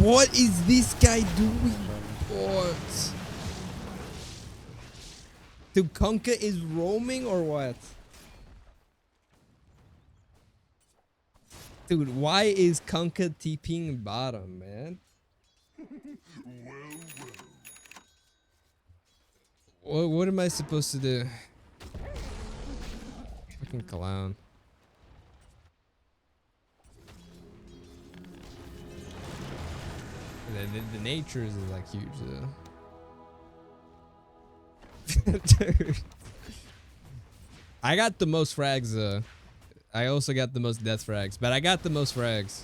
What is this guy doing? What? Dude, Conker is roaming or what? Dude, why is Conker TPing bottom, man? What am I supposed to do? Fucking clown. The natures is like huge though. Dude. I got the most frags. I also got the most death frags, but I got the most frags.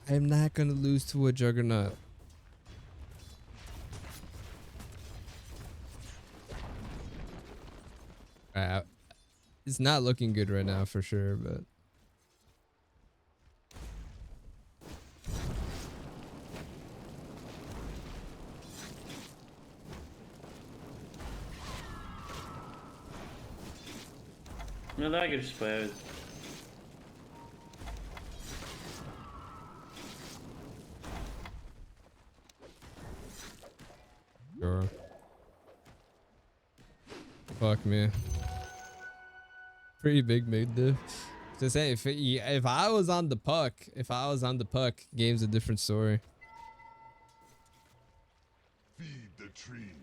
I'm not gonna lose to a juggernaut. It's not looking good right now for sure, but No lägger spöar ut. sure. Fuck me. Pretty big mid diff. Just say if I was on the puck, game's a different story. Feed the trees.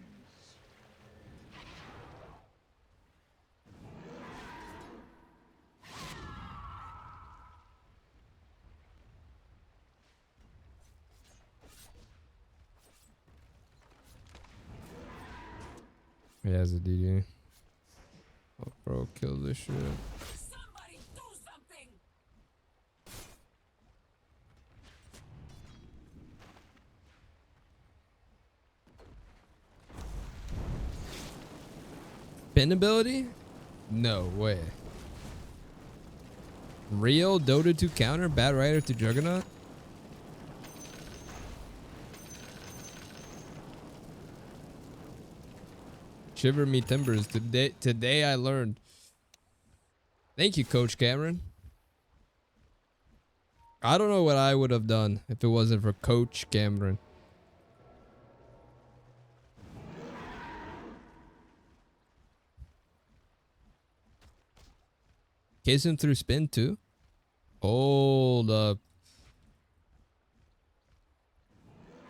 He has a DD. Oh, bro, kill this shit. Somebody do something. Spin ability? No way. Real Dota 2 counter, Bat Rider to Juggernaut? Shiver me timbers. Today I learned. Thank you, Coach Cameron. I don't know what I would have done if it wasn't for Coach Cameron. Case him through spin too? Hold up.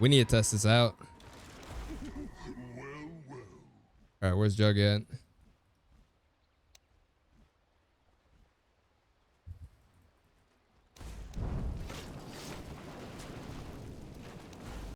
We need to test this out. Alright, where's Jug at?